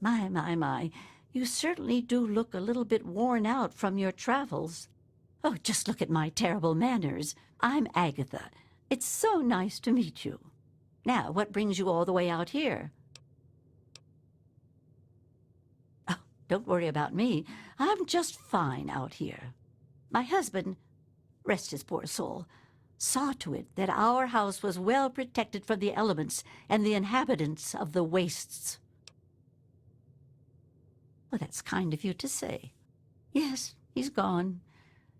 My. You certainly do look a little bit worn out from your travels. Oh, just look at my terrible manners. I'm Agatha. It's so nice to meet you. Now, what brings you all the way out here? Oh, don't worry about me. I'm just fine out here. My husband, rest his poor soul, saw to it that our house was well protected from the elements and the inhabitants of the wastes. Well, that's kind of you to say. Yes, he's gone.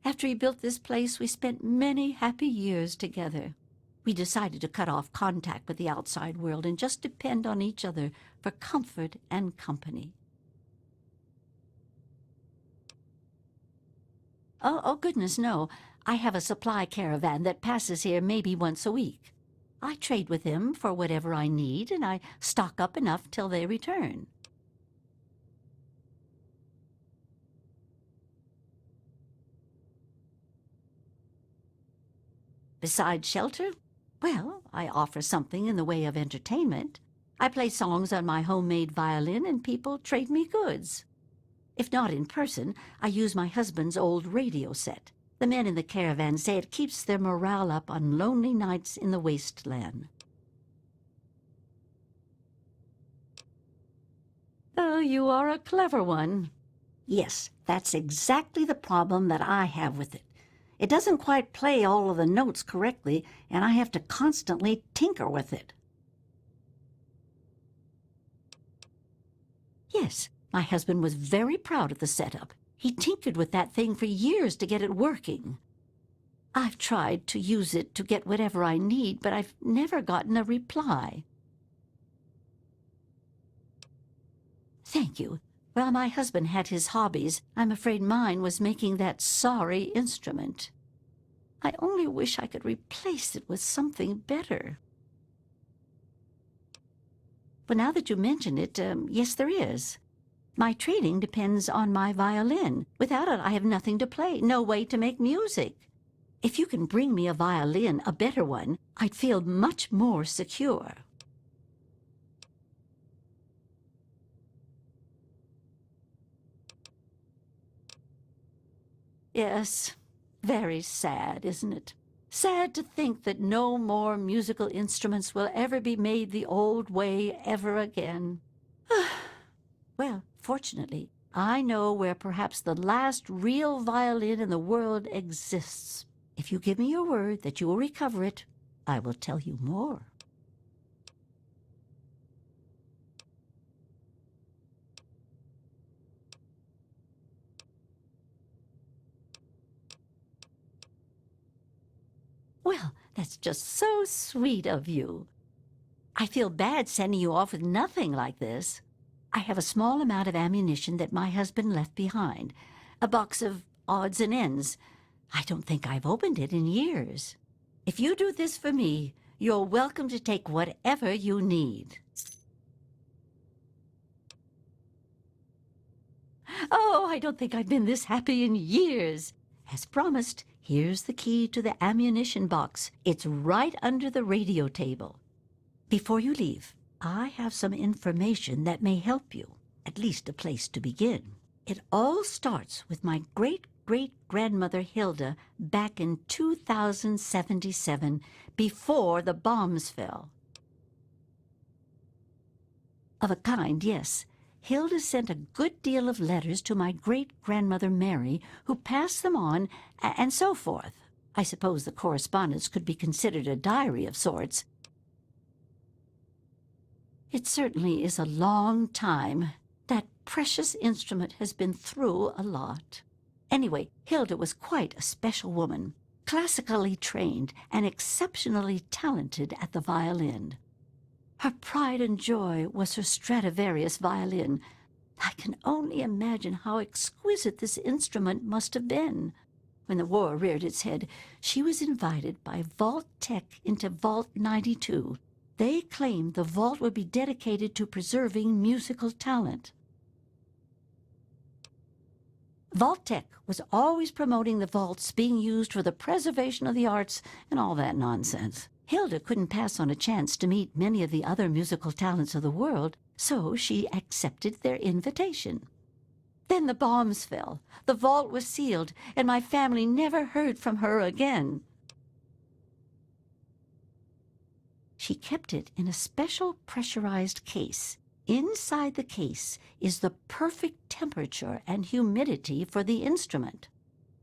After he built this place, we spent many happy years together. We decided to cut off contact with the outside world and just depend on each other for comfort and company. Oh, goodness, no. I have a supply caravan that passes here maybe once a week. I trade with them for whatever I need, and I stock up enough till they return. Besides shelter, well, I offer something in the way of entertainment. I play songs on my homemade violin, and people trade me goods. If not in person, I use my husband's old radio set. The men in the caravan say it keeps their morale up on lonely nights in the wasteland. Oh, you are a clever one. Yes, that's exactly the problem that I have with it. It doesn't quite play all of the notes correctly, and I have to constantly tinker with it. Yes, my husband was very proud of the setup. He tinkered with that thing for years to get it working. I've tried to use it to get whatever I need, but I've never gotten a reply. Thank you. Well, my husband had his hobbies. I'm afraid mine was making that sorry instrument. I only wish I could replace it with something better. But now that you mention it, yes, there is. My trading depends on my violin. Without it, I have nothing to play, no way to make music. If you can bring me a violin, a better one, I'd feel much more secure. Yes, very sad, isn't it? Sad to think that no more musical instruments will ever be made the old way ever again. Well, fortunately, I know where perhaps the last real violin in the world exists. If you give me your word that you will recover it, I will tell you more. Well, that's just so sweet of you. I feel bad sending you off with nothing like this. I have a small amount of ammunition that my husband left behind, a box of odds and ends. I don't think I've opened it in years. If you do this for me, you're welcome to take whatever you need. Oh, I don't think I've been this happy in years. As promised, here's the key to the ammunition box. It's right under the radio table. Before you leave, I have some information that may help you, at least a place to begin. It all starts with my great-great-grandmother Hilda back in 2077, before the bombs fell. Of a kind, yes. Hilda sent a good deal of letters to my great-grandmother Mary, who passed them on, and so forth. I suppose the correspondence could be considered a diary of sorts. It certainly is a long time. That precious instrument has been through a lot. Anyway, Hilda was quite a special woman, classically trained and exceptionally talented at the violin. Her pride and joy was her Stradivarius violin. I can only imagine how exquisite this instrument must have been. When the war reared its head, she was invited by Vault Tech into Vault 92. They claimed the vault would be dedicated to preserving musical talent. Vault Tech was always promoting the vaults being used for the preservation of the arts and all that nonsense. Hilda couldn't pass on a chance to meet many of the other musical talents of the world, so she accepted their invitation. Then the bombs fell, the vault was sealed, and my family never heard from her again. She kept it in a special pressurized case. Inside the case is the perfect temperature and humidity for the instrument.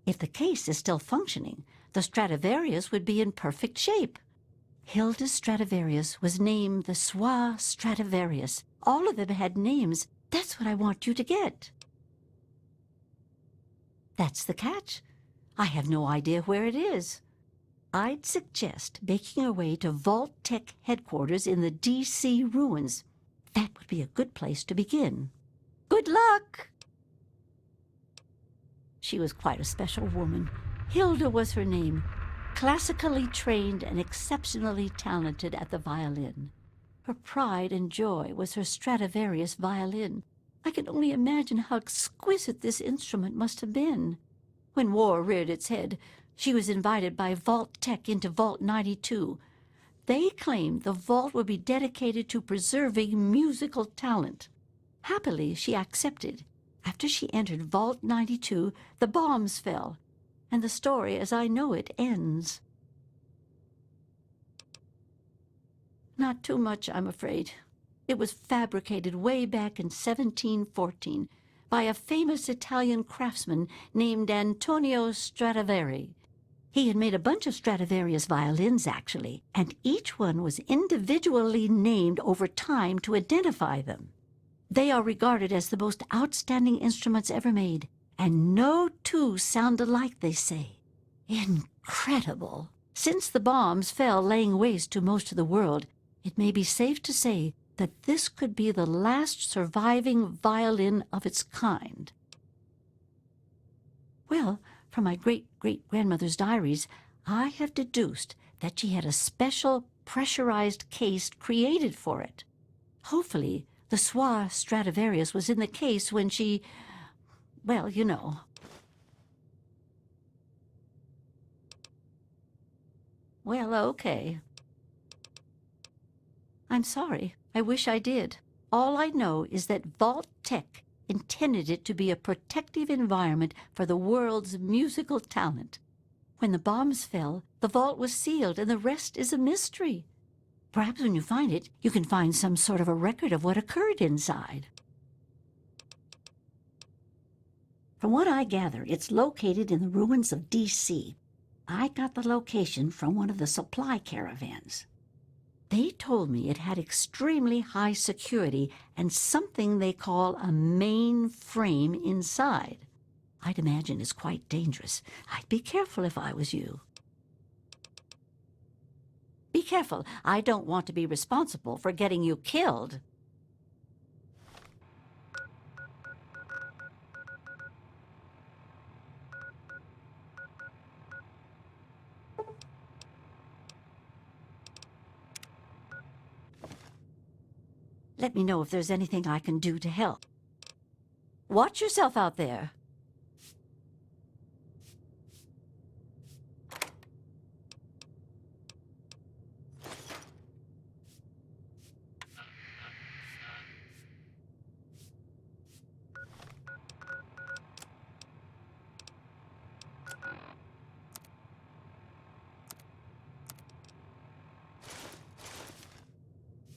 If the case is still functioning, the Stradivarius would be in perfect shape. Hilda's Stradivarius was named the Soil Stradivarius. All of them had names. That's what I want you to get. That's the catch. I have no idea where it is. I'd suggest making your way to Vault Tech headquarters in the D.C. ruins. That would be a good place to begin. Good luck! She was quite a special woman. Hilda was her name. Classically trained and exceptionally talented at the violin. Her pride and joy was her Stradivarius violin. I can only imagine how exquisite this instrument must have been. When war reared its head, she was invited by Vault Tech into Vault 92. They claimed the vault would be dedicated to preserving musical talent. Happily, she accepted. After she entered Vault 92, the bombs fell, and the story as I know it ends. Not too much, I'm afraid. It was fabricated way back in 1714 by a famous Italian craftsman named Antonio Stradivari. He had made a bunch of Stradivarius violins, actually, and each one was individually named over time to identify them. They are regarded as the most outstanding instruments ever made, and no two sound alike, they say. Incredible! Since the bombs fell laying waste to most of the world, it may be safe to say that this could be the last surviving violin of its kind. Well, from my great-great-grandmother's diaries, I have deduced that she had a special pressurized case created for it. Hopefully, the Soil Stradivarius was in the case when she... well, you know. Well, okay. I'm sorry. I wish I did. All I know is that Vault Tech intended it to be a protective environment for the world's musical talent. When the bombs fell, the vault was sealed, and the rest is a mystery. Perhaps when you find it, you can find some sort of a record of what occurred inside. From what I gather, it's located in the ruins of D.C. I got the location from one of the supply caravans. They told me it had extremely high security and something they call a mainframe inside. I'd imagine it's quite dangerous. I'd be careful if I was you. Be careful. I don't want to be responsible for getting you killed. Let me know if there's anything I can do to help. Watch yourself out there.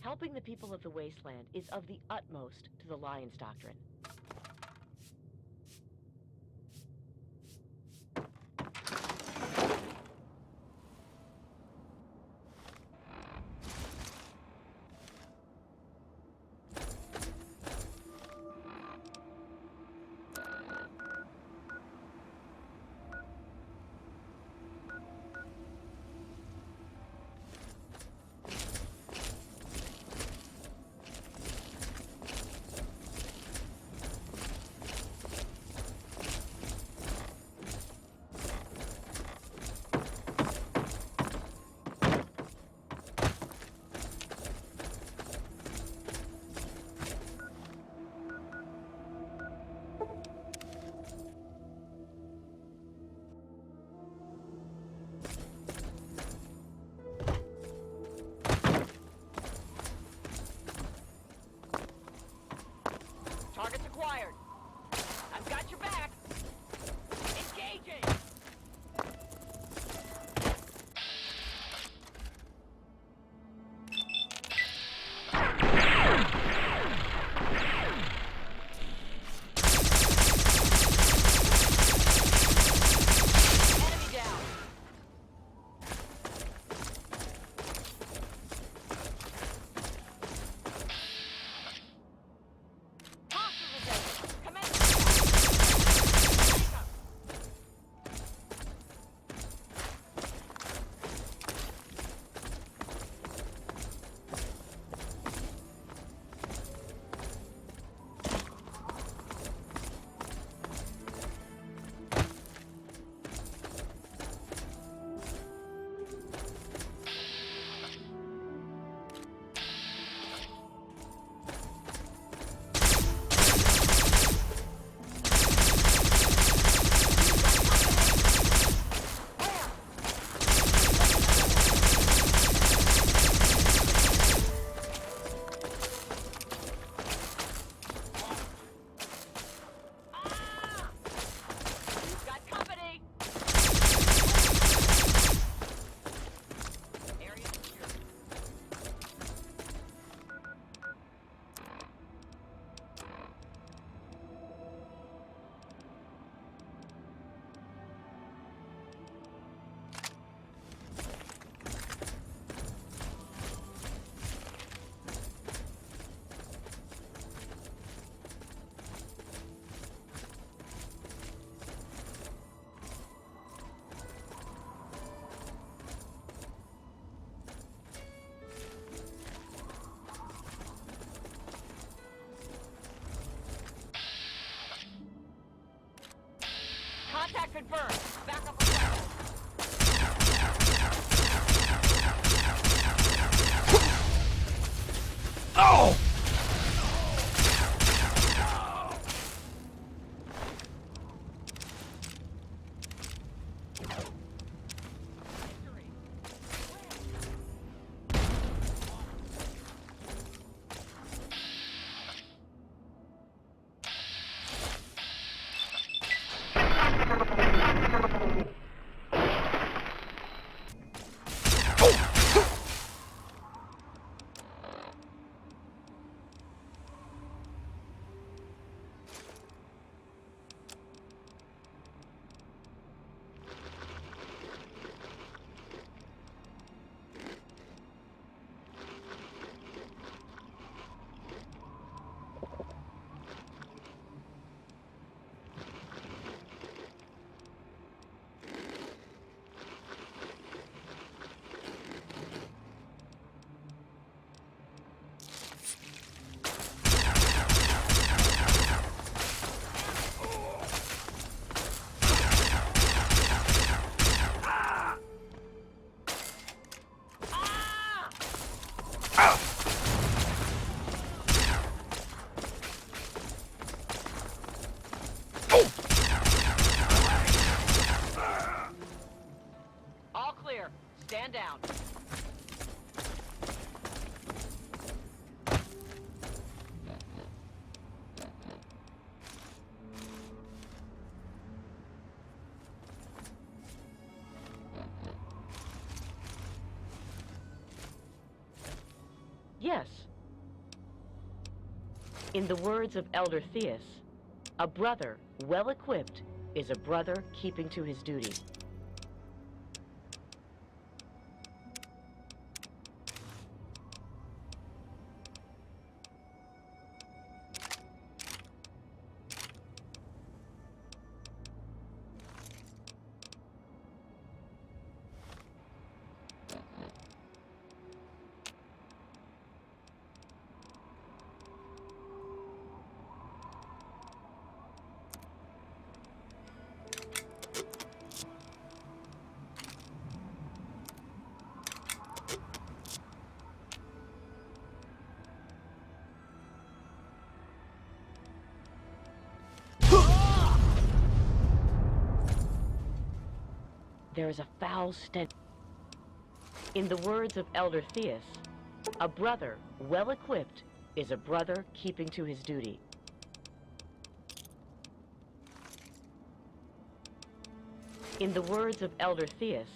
Helping the people of the wasteland is of the utmost to the Lion's Doctrine. If it burns, back up a second. Oh! All clear. Stand down. Yes. In the words of Elder Theus, a brother well-equipped is a brother keeping to his duty. There is a foul stench. In the words of Elder Theus, a brother well-equipped is a brother keeping to his duty. In the words of Elder Theus,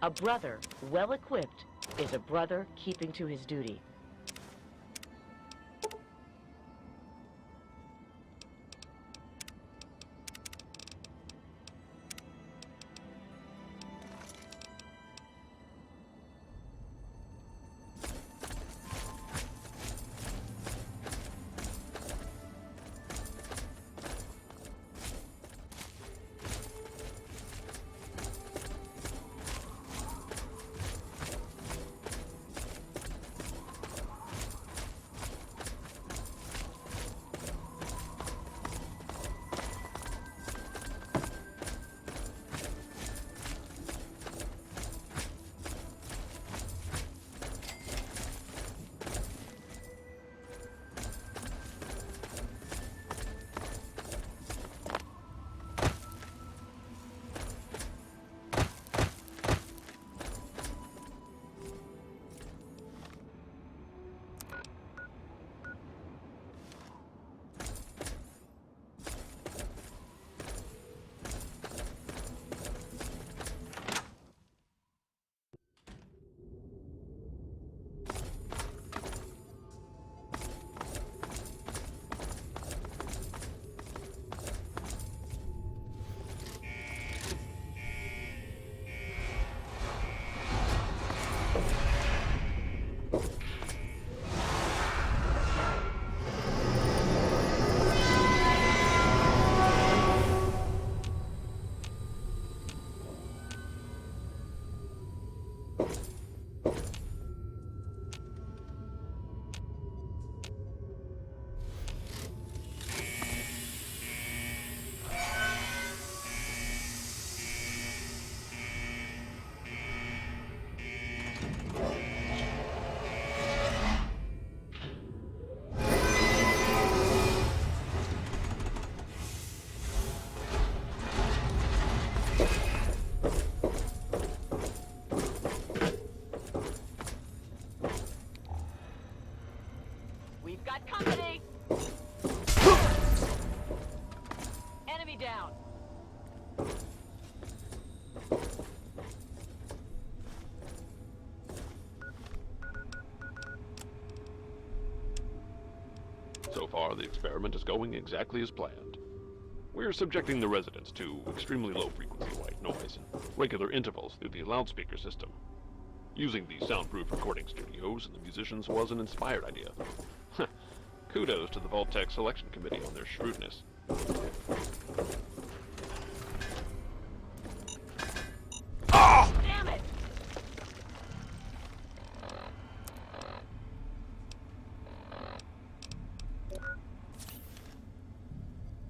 a brother well-equipped is a brother keeping to his duty. the experiment is going exactly as planned. We're subjecting the residents to extremely low-frequency white noise and regular intervals through the loudspeaker system. Using the soundproof recording studios and the musicians was an inspired idea. Kudos to the Vault-Tec selection committee on their shrewdness. Oh! Damn it!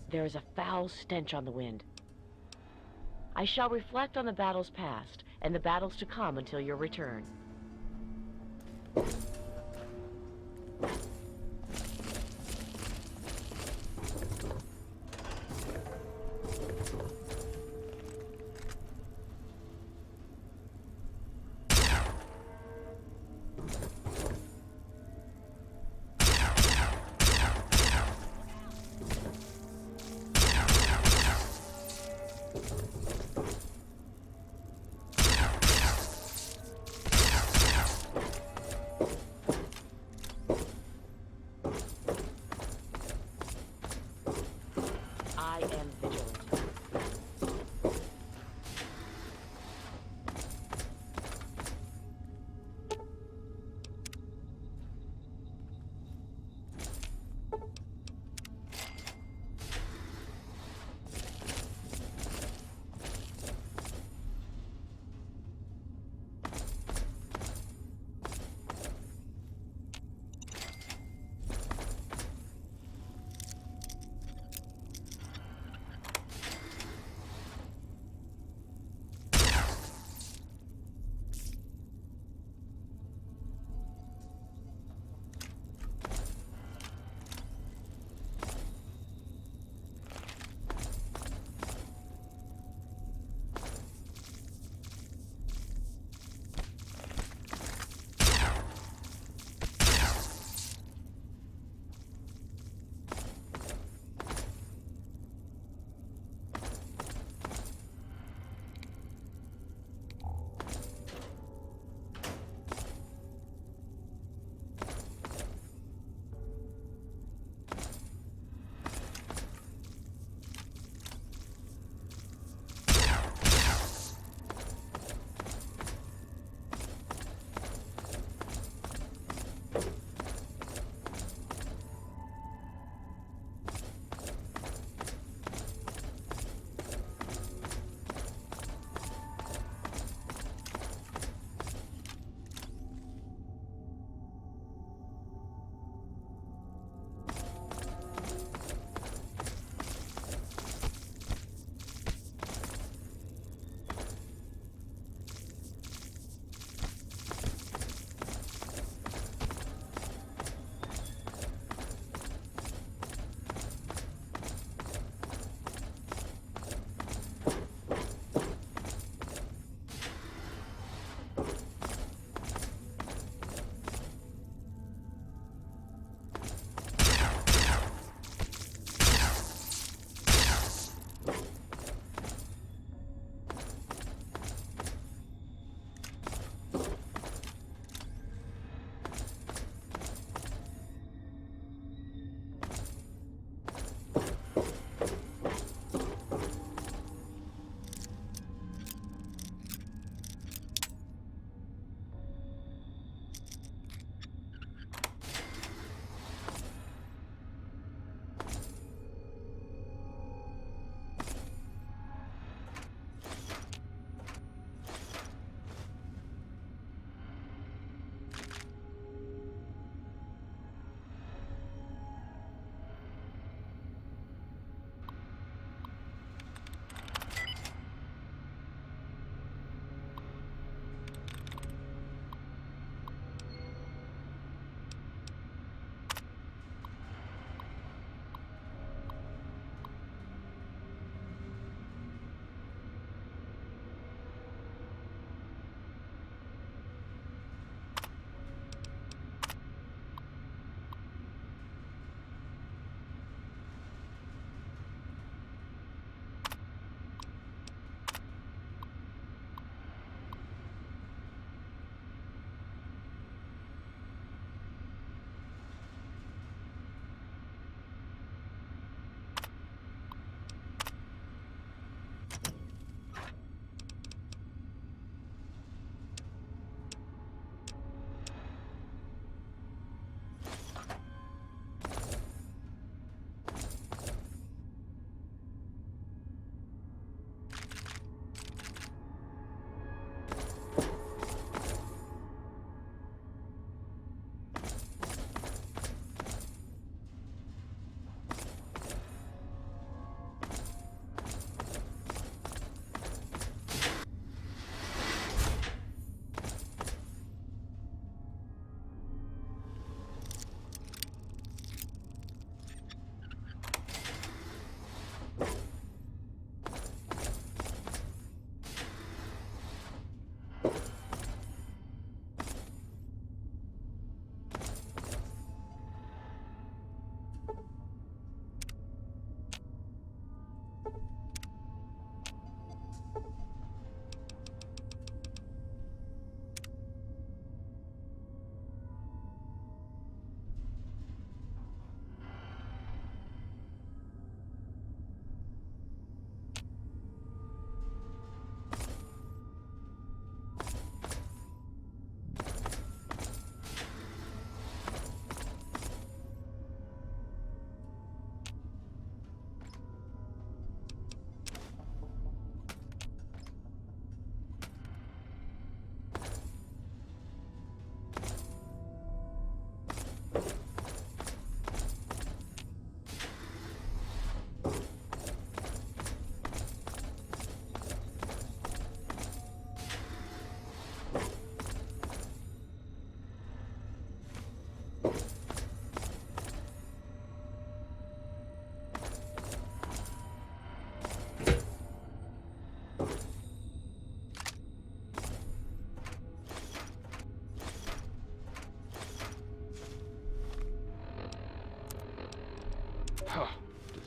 There is a foul stench on the wind. I shall reflect on the battles past and the battles to come until your return.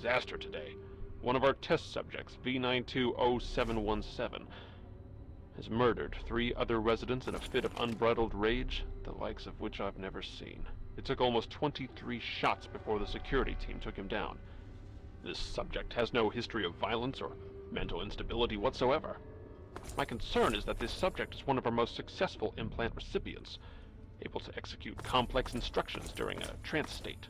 Disaster today. One of our test subjects, V920717, has murdered 3 other residents in a fit of unbridled rage, the likes of which I've never seen. It took almost 23 shots before the security team took him down. This subject has no history of violence or mental instability whatsoever. My concern is that this subject is one of our most successful implant recipients, able to execute complex instructions during a trance state.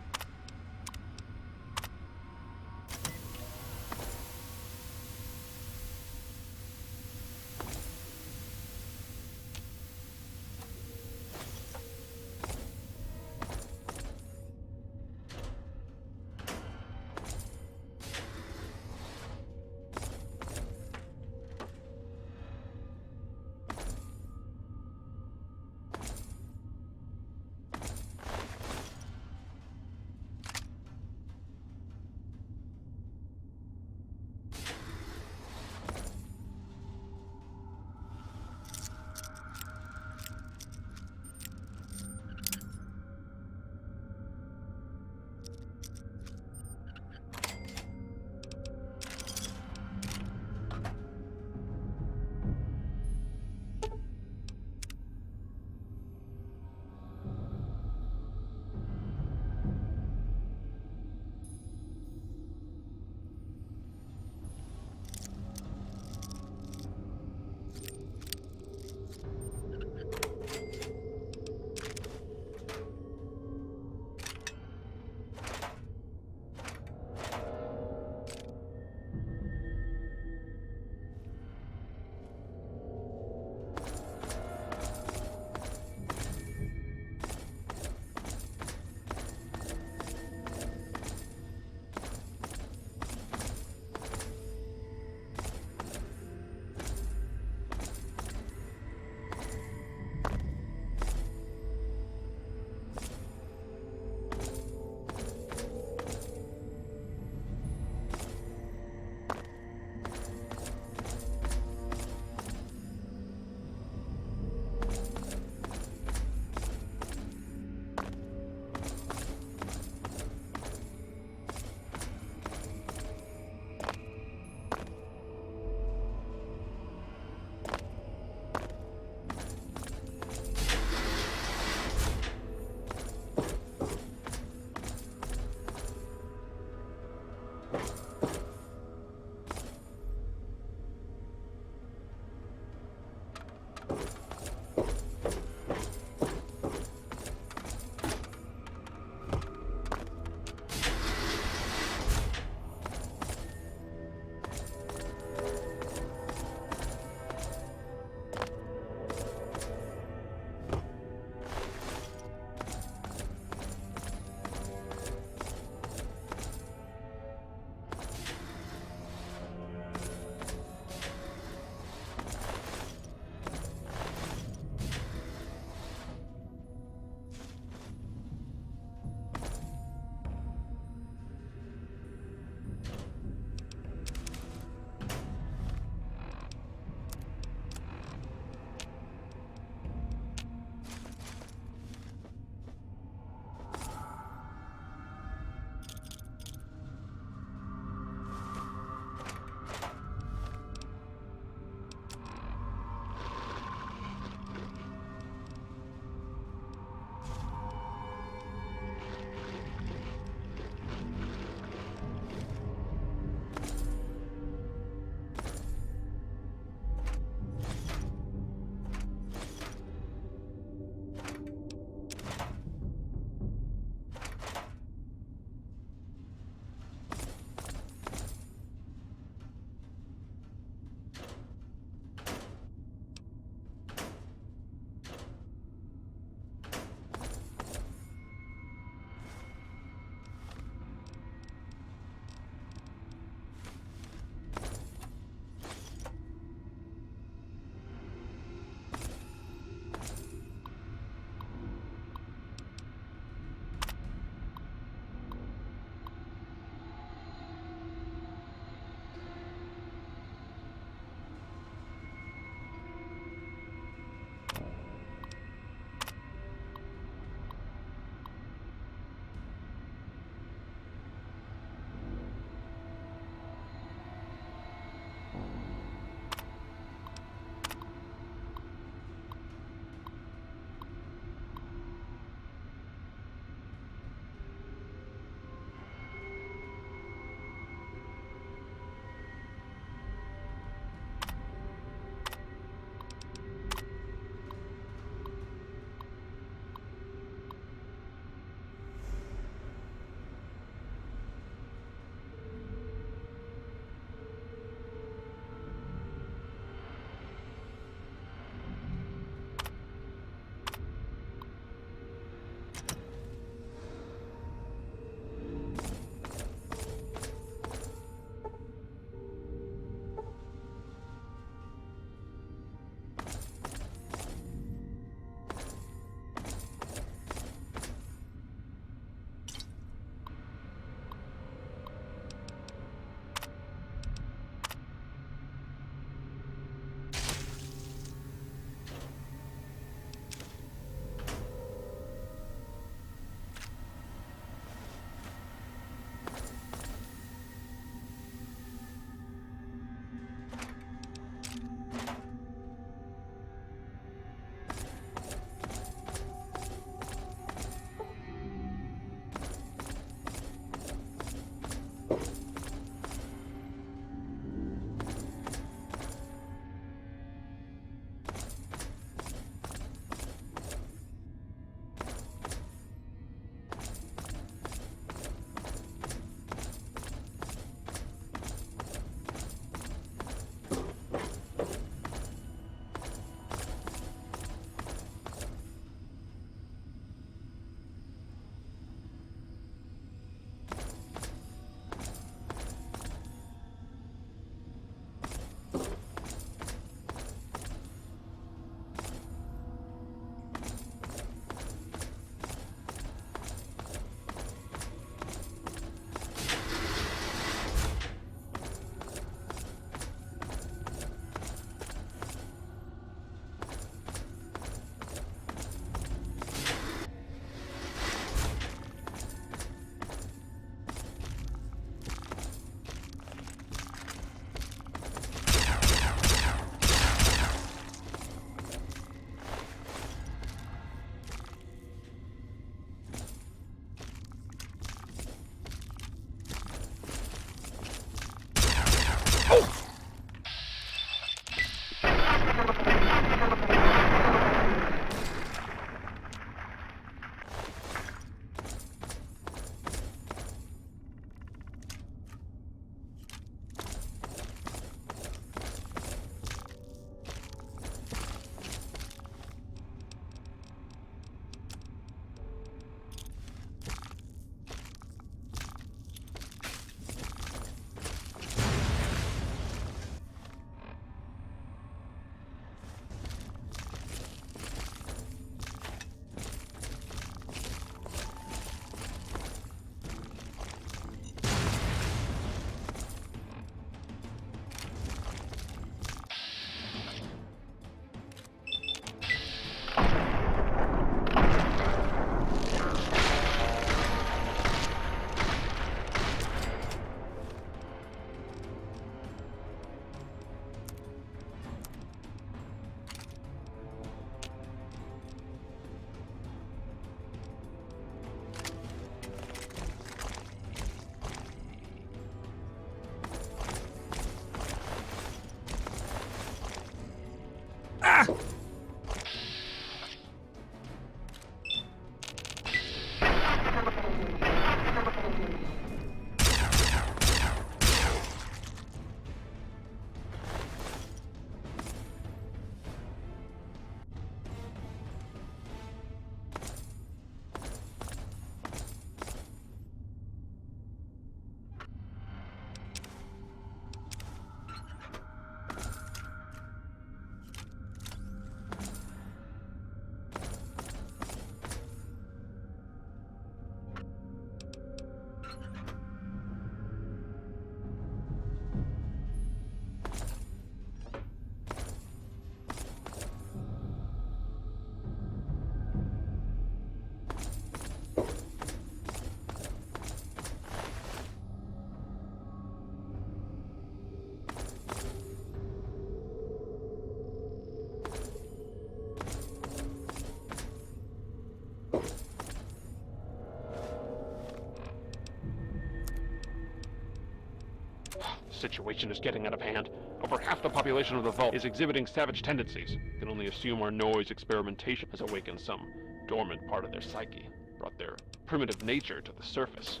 The situation is getting out of hand. Over half the population of the vault is exhibiting savage tendencies. I can only assume our noise experimentation has awakened some dormant part of their psyche, brought their primitive nature to the surface.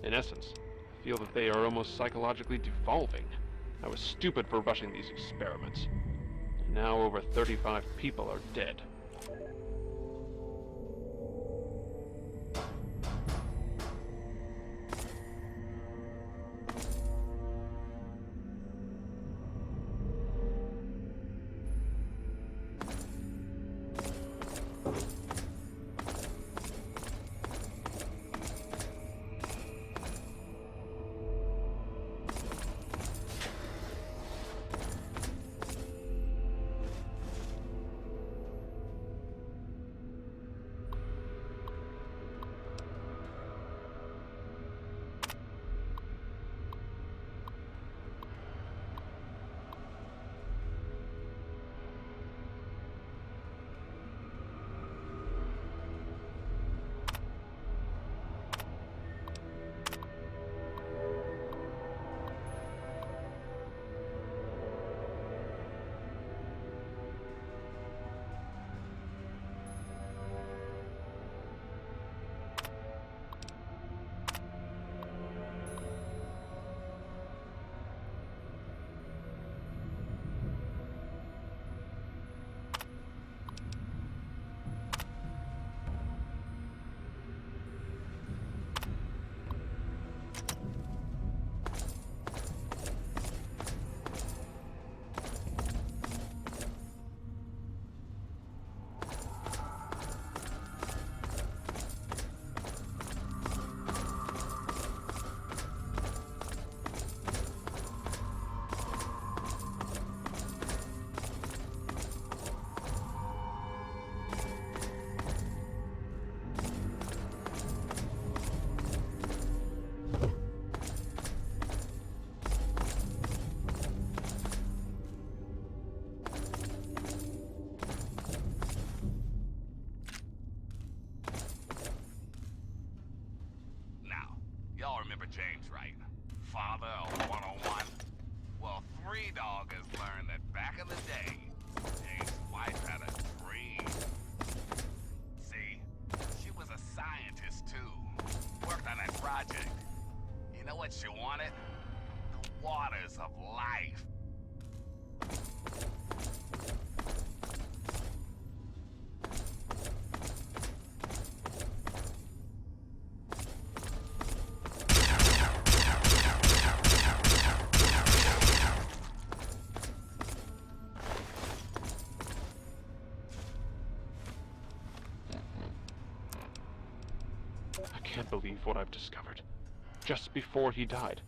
In essence, I feel that they are almost psychologically devolving. I was stupid for rushing these experiments. And now over 35 people are dead. Y'all remember James, right? Father of 101? Well, motherfuckers learned that back in the day, James' wife had a dream. See, she was a scientist too. Worked on that project. You know what she wanted? The waters of life. I can't believe what I've discovered. Just before he died,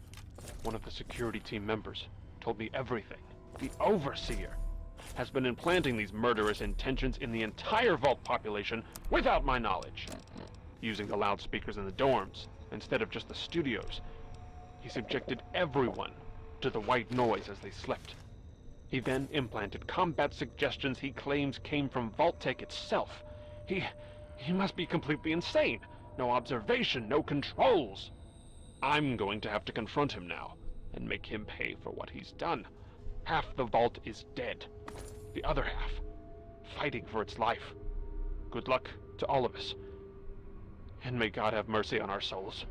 one of the security team members told me everything. The Overseer has been implanting these murderous intentions in the entire Vault population without my knowledge. Using the loudspeakers in the dorms instead of just the studios, he subjected everyone to the white noise as they slept. He then implanted combat suggestions he claims came from Vault-Tec itself. He must be completely insane. No observation, no controls. I'm going to have to confront him now, and make him pay for what he's done. Half the Vault is dead. The other half, fighting for its life. Good luck to all of us. And may God have mercy on our souls.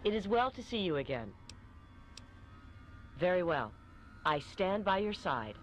It is well to see you again. Very well. I stand by your side.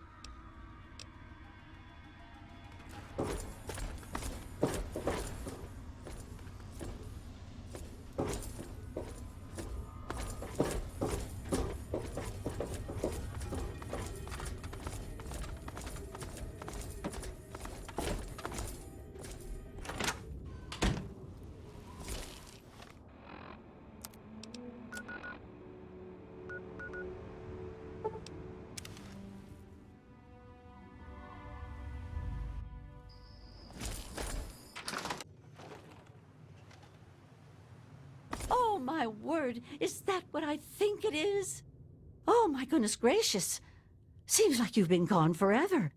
Oh, my word, is that what I think it is? Oh, my goodness gracious. Seems like you've been gone forever.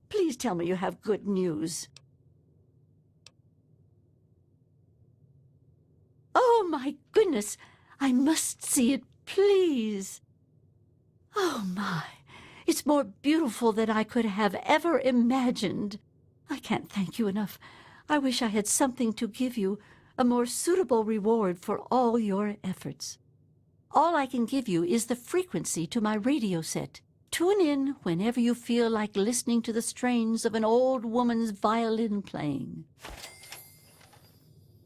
Please tell me you have good news. Oh, my goodness. I must see it, please. Oh, my. It's more beautiful than I could have ever imagined. I can't thank you enough. I wish I had something to give you, a more suitable reward for all your efforts. All I can give you is the frequency to my radio set. Tune in whenever you feel like listening to the strains of an old woman's violin playing.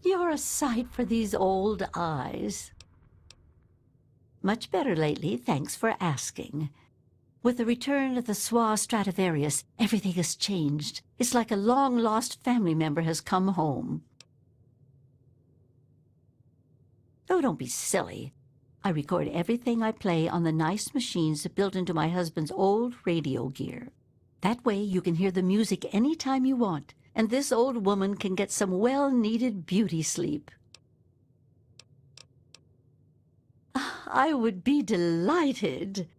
You're a sight for these old eyes. Much better lately, thanks for asking. With the return of the Soil Stradivarius, everything has changed. It's like a long-lost family member has come home. Oh, don't be silly. I record everything I play on the nice machines built into my husband's old radio gear. That way you can hear the music any time you want, and this old woman can get some well-needed beauty sleep. I would be delighted.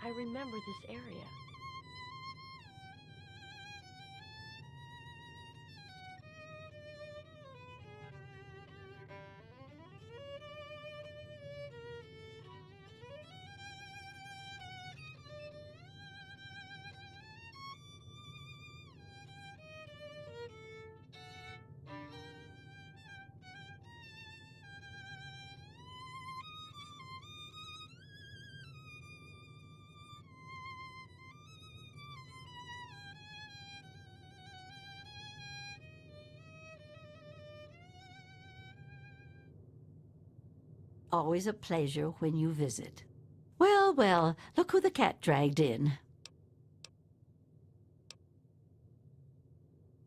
I remember this area. Always a pleasure when you visit. Well, well, look who the cat dragged in.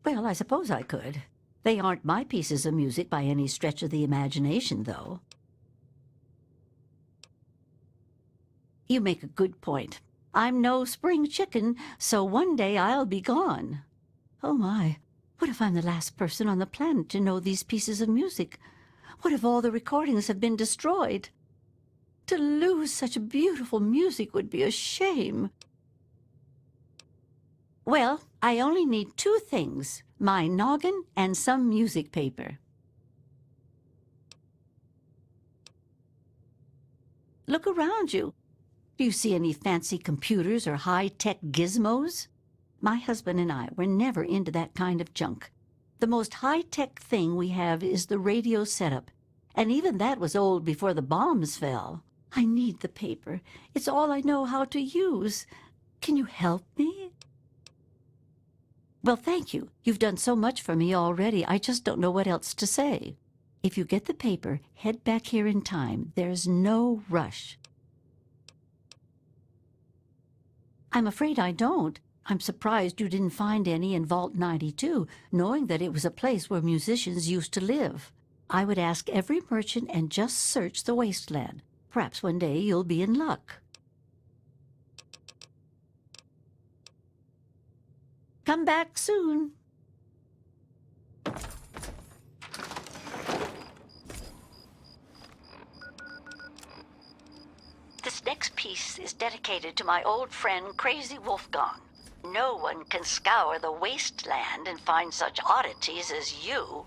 Well, I suppose I could. They aren't my pieces of music by any stretch of the imagination, though. You make a good point. I'm no spring chicken, so one day I'll be gone. Oh, my. What if I'm the last person on the planet to know these pieces of music? What if all the recordings have been destroyed? To lose such beautiful music would be a shame. Well, I only need two things, my noggin and some music paper. Look around you. Do you see any fancy computers or high-tech gizmos? My husband and I were never into that kind of junk. The most high-tech thing we have is the radio setup, and even that was old before the bombs fell. I need the paper. It's all I know how to use. Can you help me? Well, thank you. You've done so much for me already, I just don't know what else to say. If you get the paper, head back here in time. There's no rush. I'm afraid I don't. I'm surprised you didn't find any in Vault 92, knowing that it was a place where musicians used to live. I would ask every merchant and just search the wasteland. Perhaps one day you'll be in luck. Come back soon. This next piece is dedicated to my old friend Crazy Wolfgang. No one can scour the wasteland and find such oddities as you.